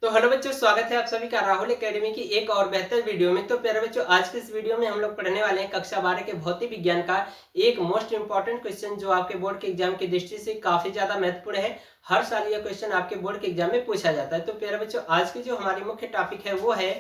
तो हेलो बच्चों, स्वागत है आप सभी का राहुल एकेडमी की एक और बेहतर वीडियो में। तो प्यारे बच्चों, आज के इस वीडियो में हम लोग पढ़ने वाले हैं कक्षा 12 के भौतिक विज्ञान का एक मोस्ट इंपॉर्टेंट क्वेश्चन जो आपके बोर्ड के एग्जाम की दृष्टि से काफी ज्यादा महत्वपूर्ण है। हर साल यह क्वेश्चन आपके बोर्ड के एग्जाम में पूछा जाता है। तो प्यारे बच्चों, आज की जो हमारी मुख्य टॉपिक है वो है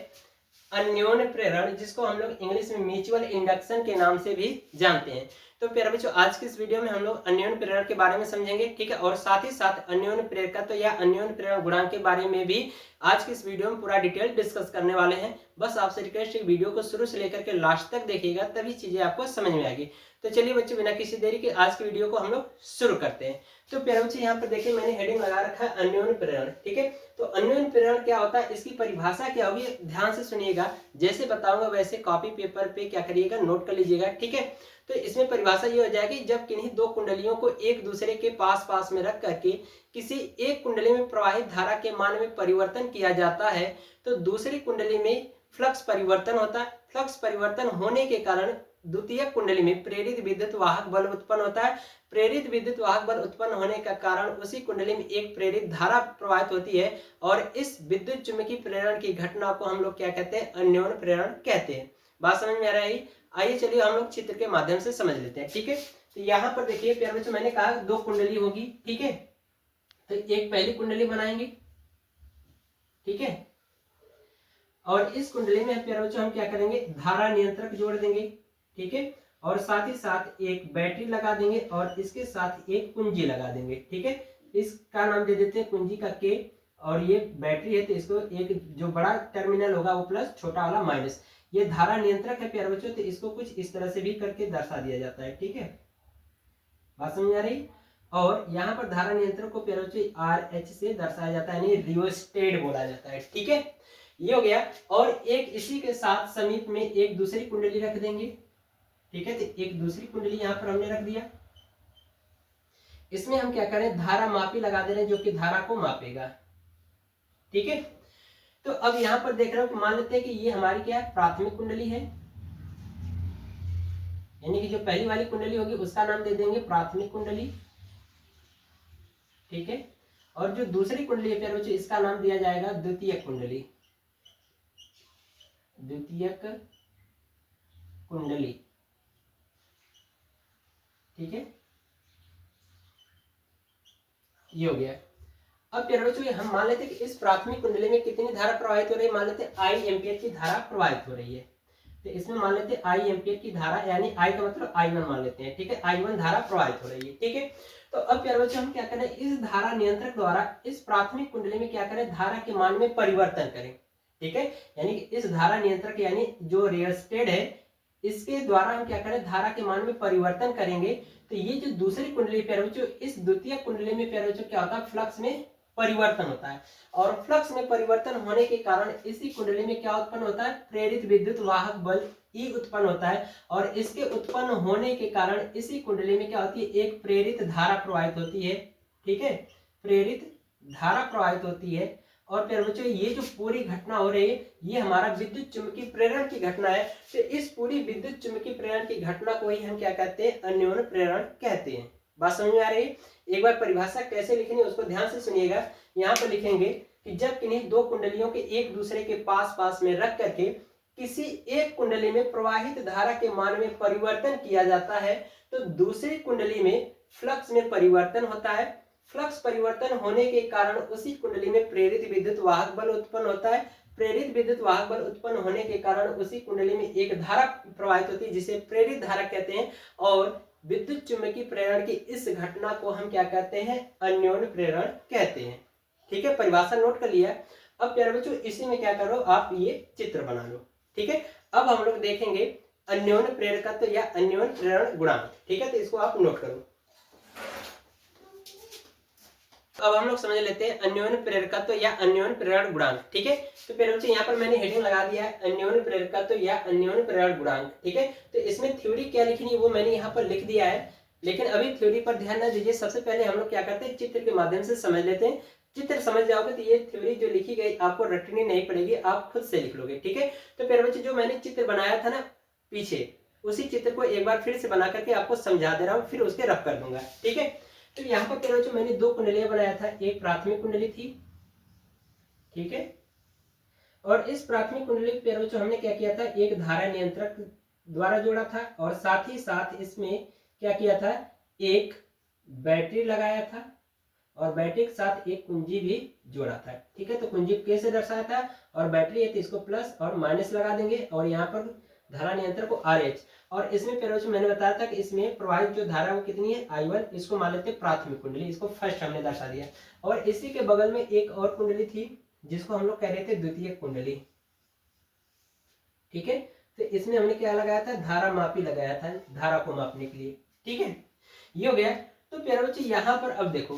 अन्योन्य प्रेरण, जिसको हम लोग इंग्लिश में म्यूचुअल इंडक्शन के नाम से भी जानते हैं। तो प्यारे बच्चों, आज की इस वीडियो में हम लोग अन्योन्य प्रेरण के बारे में समझेंगे, ठीक है। और साथ ही साथ अन्योन्य प्रेरकत्व या अन्योन्य प्रेरण गुणांक के बारे में भी आज की इस वीडियो में पूरा डिटेल डिस्कस करने वाले हैं। बस आपसे रिक्वेस्ट है, वीडियो को शुरू से लेकर के लास्ट तक देखिएगा, तभी चीजें आपको समझ में आएगी। तो चलिए बच्चों, बिना किसी देरी के आज की वीडियो को हम लोग शुरू करते हैं। तो प्यारे बच्चों, यहाँ पर देखिए मैंने हेडिंग लगा रखा है अन्योन्य प्रेरण, ठीक है। तो अन्योन्य प्रेरण क्या होता है, इसकी परिभाषा क्या होगी, ध्यान से सुनिएगा। जैसे बताऊंगा वैसे कॉपी पेपर पे क्या करिएगा, नोट कर लीजिएगा, ठीक है। तो इसमें परिभाषा ये हो जाएगी, जब किन्हीं दो कुंडलियों को एक दूसरे के पास पास में रख करके किसी एक कुंडली में प्रवाहित धारा के मान में परिवर्तन किया जाता है तो दूसरी कुंडली में फ्लक्स परिवर्तन होता है। फ्लक्स परिवर्तन होने के कारण द्वितीय कुंडली में प्रेरित विद्युत वाहक बल उत्पन्न होता है। प्रेरित विद्युत वाहक बल उत्पन्न होने का कारण उसी कुंडली में एक प्रेरित धारा प्रवाहित होती है और इस विद्युत चुंबकीय प्रेरण की घटना को हम लोग क्या कहते हैं, अन्योन्य प्रेरण कहते हैं। बात समझ में आ रहा है? आइए चलिए हम लोग चित्र के माध्यम से समझ लेते हैं, ठीक है। तो यहाँ पर देखिए प्यारे बच्चों, मैंने कहा दो कुंडली होगी, ठीक है। तो एक पहली कुंडली बनाएंगे, ठीक है। और इस कुंडली में प्यारे बच्चों हम क्या करेंगे, धारा नियंत्रक जोड़ देंगे, ठीक है। और साथ ही साथ एक बैटरी लगा देंगे और इसके साथ एक कुंजी लगा देंगे, ठीक है। इसका नाम दे देते हैं कुंजी का के, और ये बैटरी है तो इसको एक जो बड़ा टर्मिनल होगा वो प्लस, छोटा वाला माइनस। ये धारा नियंत्रक है प्यारे बच्चों, तो इसको कुछ इस तरह से भी करके दर्शा दिया जाता है, ठीक है। बात समझ आ रही? और यहाँ पर धारा नियंत्रक को प्यारे बच्चों RH से दर्शाया जाता है, यानी रियोस्टेट बोला जाता है, ठीक है। ये हो गया। और एक इसी के साथ समीप में एक दूसरी कुंडली रख देंगे, ठीक है। तो एक दूसरी कुंडली यहाँ पर हमने रख दिया। इसमें हम क्या करें, धारा मापी लगा दे रहे हैं जो कि धारा को मापेगा, ठीक है। तो अब यहाँ पर देख रहे हो कि मान लेते हैं कि ये हमारी क्या है, प्राथमिक कुंडली है, यानी कि जो पहली वाली कुंडली होगी उसका नाम दे देंगे प्राथमिक कुंडली, ठीक है। और जो दूसरी कुंडली है प्यारे बच्चों, इसका नाम दिया जाएगा द्वितीयक कुंडली, द्वितीयक कुंडली, ठीक है। ये हो गया। अब प्यारे बच्चों, हम मान लेते हैं कि इस प्राथमिक कुंडली में कितनी धारा प्रवाहित हो रही है, मान लेते हैं I एम्पियर की धारा प्रवाहित हो रही है। तो इसमें मान लेते हैं I एम्पियर की धारा, यानी I का मतलब I1 मान लेते हैं, ठीक है। I1 धारा प्रवाहित हो रही है, ठीक है। तो अब प्यारे बच्चों हम क्या करें, इस धारा नियंत्रक द्वारा इस प्राथमिक कुंडली में क्या करें, धारा के मान में परिवर्तन करें, ठीक है। यानी कि इस धारा नियंत्रक यानी जो रियोस्टेट है, इसके द्वारा हम क्या करें, धारा के मान में परिवर्तन करेंगे। तो ये जो दूसरी कुंडली प्यारे बच्चों, इस द्वितीय कुंडली में प्यारे बच्चों क्या होता है, फ्लक्स में परिवर्तन होता है। और फ्लक्स में परिवर्तन होने के कारण इसी कुंडली में क्या उत्पन्न होता है, प्रेरित विद्युत वाहक बल E उत्पन्न होता है। और इसके उत्पन्न होने के कारण इसी कुंडली में क्या होती है, एक प्रेरित धारा प्रवाहित होती है, ठीक है। प्रेरित धारा प्रवाहित होती है। और प्यारे बच्चों, ये जो पूरी घटना हो रही है, ये हमारा विद्युत चुंबकीय प्रेरण की घटना है। तो इस पूरी विद्युत चुंबकीय प्रेरण की घटना को ही हम क्या कहते हैं, अन्योन्य प्रेरण कहते हैं। बात समझ में आ रही है? एक बार परिभाषा कैसे लिखनी है उसको ध्यान से सुनिएगा। यहाँ पर लिखेंगे कि जब किन्हीं दो कुंडलियों के एक दूसरे के पास पास में रख करके किसी एक कुंडली में प्रवाहित धारा के मान में परिवर्तन किया जाता है तो दूसरी कुंडली में फ्लक्स में परिवर्तन होता है। फ्लक्स परिवर्तन होने के कारण उसी कुंडली में प्रेरित विद्युत वाहक बल उत्पन्न होता है। प्रेरित विद्युत वाहक बल उत्पन्न होने के कारण उसी कुंडली में एक धारा प्रवाहित होती है जिसे प्रेरित धारा कहते हैं। और विद्युत चुंबकीय प्रेरण की इस घटना को हम क्या कहते हैं, अन्योन्य प्रेरण कहते हैं, ठीक है। परिभाषा नोट कर लिया। अब प्यारे बच्चों, इसी में क्या करो, आप ये चित्र बना लो, ठीक है। अब हम लोग देखेंगे अन्योन्य प्रेरकत्व या अन्योन्य प्रेरण गुणांक, ठीक है। तो इसको आप नोट करो। अब हम लोग समझ लेते हैं अन्योन्य प्रेरकत्व या अन्योन्य प्रेरण गुणांक, ठीक है। तो प्यारे बच्चों, यहाँ पर मैंने हेडिंग लगा दिया है अन्योन्य प्रेरकत्व या अन्योन्य प्रेरण गुणांक, ठीक है। तो इसमें थ्योरी क्या लिखनी है वो मैंने यहाँ पर लिख दिया है, लेकिन अभी थ्योरी पर ध्यान न दीजिए। सबसे पहले हम लोग क्या करते हैं, चित्र के माध्यम से समझ लेते हैं। चित्र समझ जाओगे तो ये थ्योरी जो लिखी गई आपको रटनी नहीं पड़ेगी, आप खुद से लिख लोगे, ठीक है। तो प्यारे बच्चों, जो मैंने चित्र बनाया था ना पीछे, उसी चित्र को एक बार फिर से बना करके आपको समझा दे रहा हूँ, फिर उसके रफ कर दूंगा, ठीक है। तो यहाँ पर प्यारे बच्चों, मैंने दो कुंडलियां बनाया था, एक प्राथमिक कुंडली थी, ठीक है। और इस प्राथमिक कुंडली पैर में जो हमने क्या किया था, एक धारा नियंत्रक द्वारा जोड़ा था और साथ ही साथ इसमें क्या किया था, एक बैटरी लगाया था और बैटरी के साथ एक कुंजी भी जोड़ा था। ठीक है, तो कुंजी कैसे दर्शाया था, और बैटरी है तो इसको प्लस और माइनस लगा देंगे और यहाँ पर धारा नियंत्रक को RH। और इसमें फिर मैंने बताया था कि इसमें प्रवाहित जो धारा वो कितनी है, I1। इसको मान लेते हैं प्राथमिक कुंडली, इसको फर्स्ट हमने दर्शा दिया। और इसी के बगल में एक और कुंडली थी जिसको हम लोग कह रहे थे द्वितीय कुंडली। ठीक है, तो इसमें हमने क्या लगाया था, धारा मापी लगाया था, धारा को मापने के लिए। ठीक है, ये हो गया। तो प्यारे बच्चे यहाँ पर अब देखो,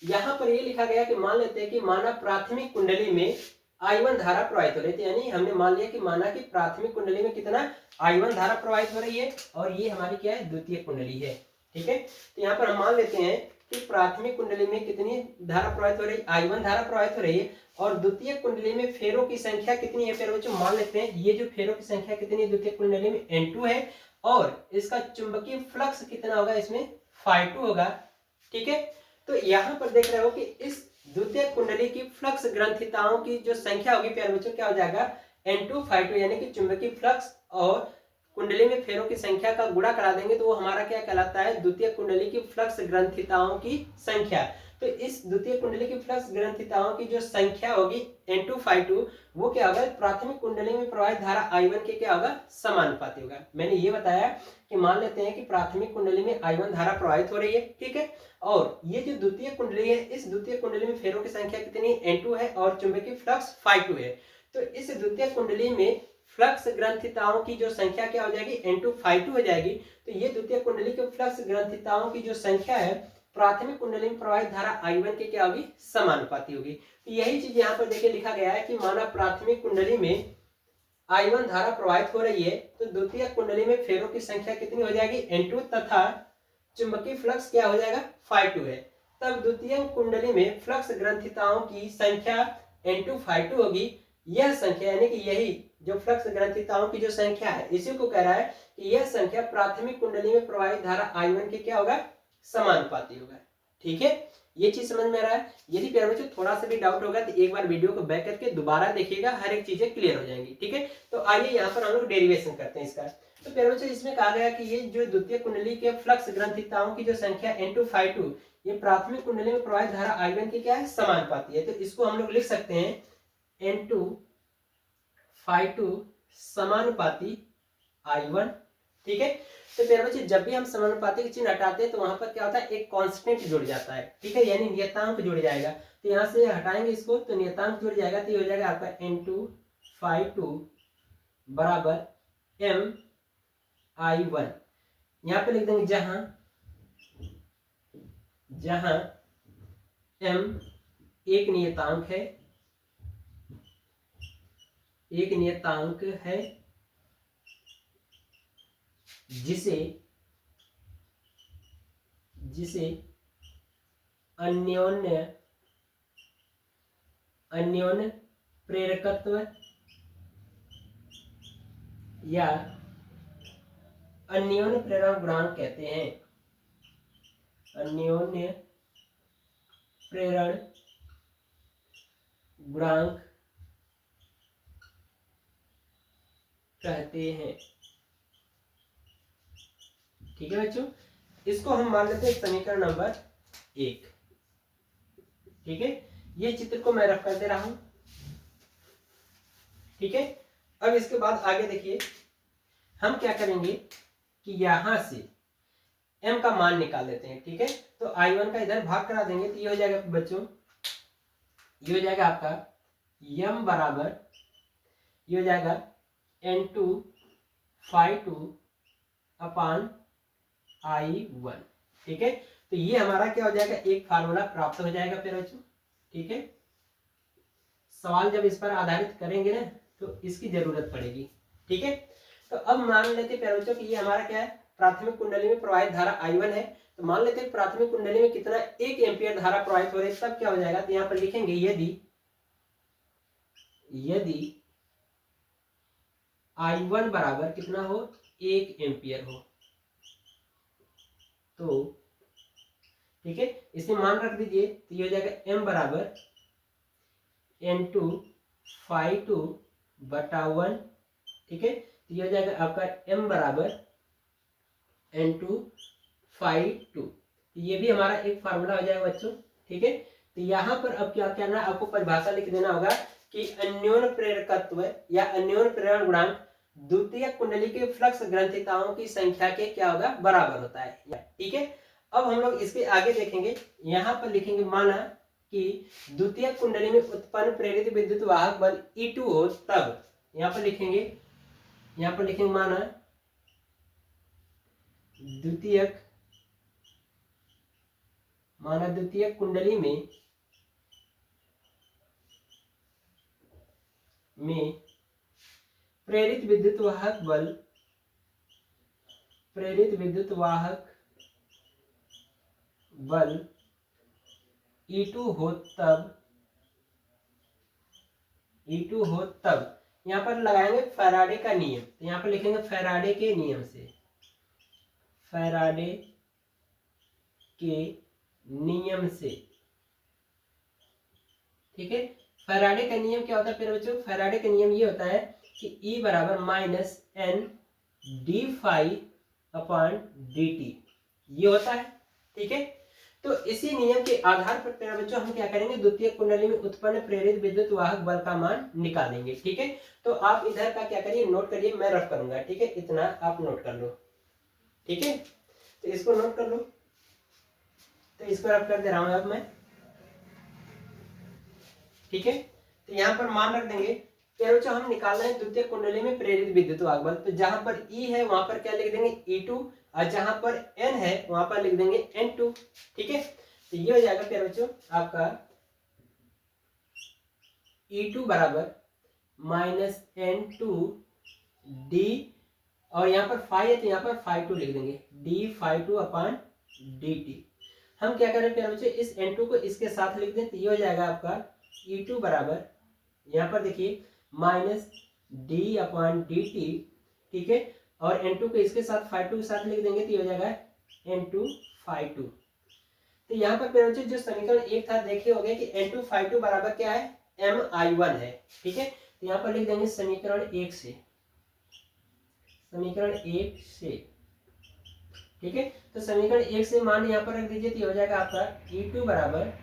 यहाँ पर ये लिखा गया कि मान लेते हैं कि माना प्राथमिक कुंडली में I1 धारा प्रवाहित हो रही थी, यानी हमने मान लिया कि माना कि प्राथमिक कुंडली में कितना I1 धारा प्रवाहित हो रही है और ये हमारी क्या है, द्वितीय कुंडली है। ठीक है, तो यहाँ पर हम मान लेते हैं कि प्राथमिक कुंडली में कितनी धारा प्रवाहित हो रही है, I1 धारा प्रवाहित हो रही है और द्वितीय कुंडली में फेरों की संख्या कितनी है, फिर बच्चों मान लेते हैं ये जो फेरों की संख्या कितनी है द्वितीय कुंडली में, N2 है और इसका चुंबकीय फ्लक्स कितना होगा, इसमें Φ2 होगा। ठीक है, तो यहाँ पर देख रहे हो कि इस द्वितीय कुंडली की फ्लक्स ग्रंथिताओं की जो संख्या होगी प्यारे बच्चों, क्या हो जाएगा, N2 Φ2, यानी कि चुंबकीय फ्लक्स और कुंडली में फेरों की संख्या का गुणा करा देंगे तो वो हमारा क्या कहलाता है, द्वितीय कुंडली की फ्लक्स ग्रंथिताओं की संख्या। तो इस द्वितीय कुंडली की फ्लक्स ग्रंथिताओं की जो संख्या होगी N2 Φ2, वो क्या होगा, प्राथमिक कुंडली में प्रवाहित धारा I1 के क्या होगा, समानुपाती होगा। मैंने ये बताया कि मान लेते हैं कि प्राथमिक कुंडली में I1 धारा प्रवाहित हो रही है। ठीक है, और ये जो द्वितीय कुंडली है, इस द्वितीय कुंडली में फेरों की संख्या कितनी, N2 है और चुंबकीय फ्लक्स Φ2 है। तो इस द्वितीय कुंडली में फ्लक्स ग्रंथिताओं की जो संख्या क्या हो जाएगी, N2 Φ2 हो जाएगी। तो ये द्वितीय कुंडली के फ्लक्स ग्रंथिताओं की जो संख्या है प्राथमिक कुंडली में प्रवाहित धारा I1 के क्या होगी, समानुपाती होगी। तो यही चीज यहाँ पर देखिए लिखा गया है कि माना प्राथमिक कुंडली में I1 धारा प्रवाहित हो रही है तो द्वितीय कुंडली में फेरों की संख्या कितनी हो जाएगी, N2, तथा चुंबकीय फ्लक्स क्या हो जाएगा, Φ2 है। तब द्वितीय कुंडली में फ्लक्स ग्रंथिताओं की संख्या N2 Φ2 होगी। यह संख्या यानी कि यही जो फ्लक्स ग्रंथिताओं की जो संख्या है, इसी को कह रहा है कि यह संख्या प्राथमिक कुंडली में प्रवाहित धारा I1 के क्या होगा, समानुपाती होगा। ठीक है, ये चीज समझ में आ रहा है। यदि प्यारे बच्चों थोड़ा सा भी डाउट होगा तो एक बार वीडियो को बैक करके दोबारा देखिएगा, हर एक चीजें क्लियर हो जाएंगी। ठीक है, तो आइए यहाँ पर हम लोग डेरिवेशन करते हैं इसका। तो प्यारे बच्चों इसमें कहा गया कि ये जो द्वितीय कुंडली के फ्लक्स ग्रंथिताओं की जो संख्या N2 Φ2, ये प्राथमिक कुंडली में प्रवाहित धारा I1 की क्या है, समानुपाती है। तो इसको हम लोग लिख सकते हैं N2 Φ2 समानुपाती I1। ठीक है, तो प्यारे बच्चे जब भी हम समानुपाती के चिन्ह हटाते हैं तो वहां पर क्या होता है, एक कांस्टेंट जुड़ जाता है। ठीक है, यानी नियतांक जुड़ जाएगा। तो यहाँ से हटाएंगे इसको तो नियतांक जुड़ जाएगा, तो ये हो जाएगा आपका N2 Φ2 बराबर MI1। यहाँ पे लिख देंगे जहां M एक नियतांक है, जिसे अन्योन्य प्रेरकत्व या अन्योन्य प्रेरण गुणांक कहते हैं। अन्योन्य प्रेरण गुणांक कहते हैं। ठीक है बच्चों, इसको हम मान लेते हैं समीकरण नंबर 1। ठीक है, ये चित्र को मैं रख कर दे रहा हूं। ठीक है, अब इसके बाद आगे देखिए हम क्या करेंगे कि यहां से m का मान निकाल लेते हैं। ठीक है, तो I1 का इधर भाग करा देंगे तो ये हो जाएगा बच्चों, ये हो जाएगा आपका m बराबर, ये हो जाएगा N2 Φ2 अपान I1। ठीक है, तो ये हमारा क्या हो जाएगा, एक फार्मूला प्राप्त हो जाएगा फिर बच्चों। ठीक है, सवाल जब इस पर आधारित करेंगे ना तो इसकी जरूरत पड़ेगी। ठीक है, तो अब मान लेते हैं प्यारे बच्चों कि ये हमारा क्या है, प्राथमिक कुंडली में प्रवाहित धारा I1 है। तो मान लेते हैं प्राथमिक कुंडली में कितना, 1 एम्पियर धारा प्रवाहित हो रही है। तब क्या हो जाएगा, तो यहाँ पर लिखेंगे यदि I1 बराबर कितना हो, 1 एम्पियर हो तो ठीक है, इसमें मान रख दीजिए तो ये हो जाएगा m बराबर N2 phi 2 बटा 1, ठीक है। तो ये हो जाएगा आपका m बराबर N2 phi 2। ये भी हमारा एक फार्मूला हो जाएगा बच्चों, ठीक है। तो यहाँ पर अब क्या करना है, आपको परिभाषा लिख देना होगा कि अन्योन प्रेरकत्व या अन्योन प्रेरण गुणांक द्वितीयक कुंडली के फ्लक्स ग्रंथिताओं की संख्या के क्या होगा, बराबर होता है, ठीक है। अब हम लोग इसके आगे देखेंगे, यहाँ पर लिखेंगे माना कि द्वितीयक कुंडली में उत्पन्न प्रेरित विद्युत वाहक बल E2 हो तब, यहाँ पर लिखेंगे माना द्वितीयक कुंडली में प्रेरित विद्युत वाहक बल E2 हो तब यहाँ पर लगाएंगे फैराडे का नियम। तो यहाँ पर लिखेंगे फैराडे के नियम से, ठीक है। फैराडे का नियम क्या होता है फिर बच्चों, फैराडे का नियम ये होता है कि E बराबर minus n d phi upon d t, ये होता है, ठीक है। तो इसी नियम के आधार पर प्यारे बच्चों हम क्या करेंगे, द्वितीय कुंडली में उत्पन्न प्रेरित विद्युत वाहक बल का मान निकालेंगे, ठीक है। तो आप इधर का क्या करिए, नोट करिए, मैं रफ करूंगा, ठीक है। इतना आप नोट कर लो, ठीक है। तो इसको नोट कर लो, तो इसको रफ कर दे रहा हूं अब मैं, ठीक है। तो यहाँ पर मान रख देंगे प्यारे बच्चों, हम निकाल रहे हैं द्वितीय कुंडली में प्रेरित विद्युत वाहक बल। तो जहां पर E है वहां पर क्या लिख देंगे E2, और जहां पर N है वहां पर लिख देंगे N2, ठीक है। तो ये हो जाएगा प्यारे बच्चों आपका E2 बराबर माइनस N2 D, और यहाँ पर फाई है तो यहाँ पर फाई 2 लिख देंगे, D फाई 2 अपॉन dt। हम क्या करें प्यारे बच्चों, इस N2 को इसके साथ लिख दें, तो ये हो जाएगा आपका E2 बराबर, यहाँ पर देखिए minus D upon d T, ठीक है। और N2 को इसके साथ फाई 2 के साथ लिख देंगे, तो ये हो जाएगा N2 फाई 2। तो यहाँ पर प्यारे बच्चों जो समीकरण 1 था देखे होंगे कि N2 फाई 2 बराबर क्या है, Mi1 है, ठीक है। तो यहाँ पर लिख देंगे समीकरण 1 से, ठीक है। तो समीकरण 1 से मान यहाँ पर रख दीजिए, तो हो जाएगा आपका E2 बराबर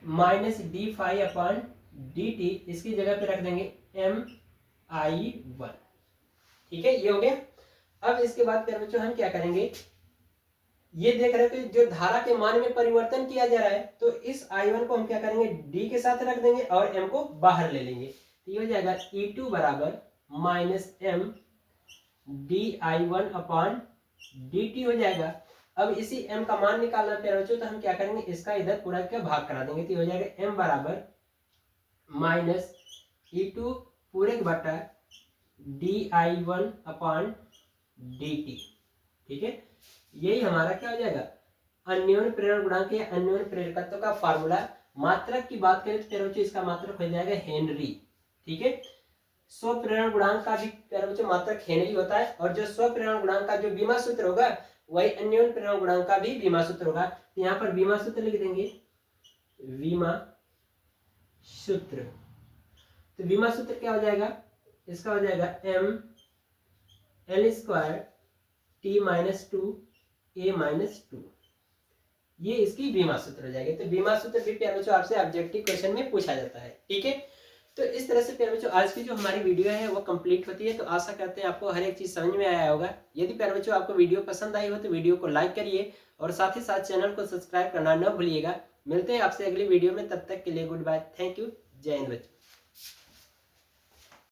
minus d phi upon d t, इसकी जगह पे रख देंगे Mi1, ठीक है। ये हो गया। अब इसके बाद प्यारे बच्चों हम क्या करेंगे, ये देख रहे हैं कि जो धारा के मान में परिवर्तन किया जा रहा है, तो इस I1 को हम क्या करेंगे, D के साथ रख देंगे और M को बाहर ले लेंगे। तो ये हो जाएगा E2 बराबर minus M DI1 upon DT हो जाएगा। अब इसी M का मान निकालना प्यारे बच्चों, तो हम क्या करेंगे, इसका इधर पूरा क्या भाग करा देंगे। तो ये हो जाएगा M बराबर माइनस E2 पूरे बटा DI1 अपॉन DT, ठीक है। यही हमारा क्या हो जाएगा, अन्योन्य प्रेरण गुणांक या अन्योन्य प्रेरकत्व का फार्मूला। मात्रक की बात करें तो प्यारे बच्चों इसका मात्रक हो जाएगा हेनरी, ठीक है। स्व प्रेरण गुणांक का भी प्यारे बच्चों मात्रक हेनरी होता है, और जो स्व प्रेरण गुणांक का जो बीमा सूत्र होगा वही अन्योन्य प्रेरण गुणांक का भी बीमा सूत्र होगा। तो यहाँ पर बीमा सूत्र लिख देंगे, बीमा सूत्र। तो बीमा सूत्र क्या हो जाएगा, इसका हो जाएगा ML² T-2 A-2, ये इसकी बीमा सूत्र हो जाएगी। तो बीमा सूत्र भी प्यारे बच्चों आपसे ऑब्जेक्टिव क्वेश्चन में पूछा जाता है, ठीक है। तो इस तरह से प्यारे बच्चों आज की जो हमारी वीडियो है वो कंप्लीट होती है। तो आशा करते हैं आपको हर एक चीज समझ में आया होगा। यदि प्यारे बच्चों आपको वीडियो पसंद आई हो तो वीडियो को लाइक करिए, और साथ ही साथ चैनल को सब्सक्राइब करना न भूलिएगा। मिलते हैं आपसे अगली वीडियो में, तब तक के लिए गुड बाय, थैंक यू, जय हिंद बच्चों।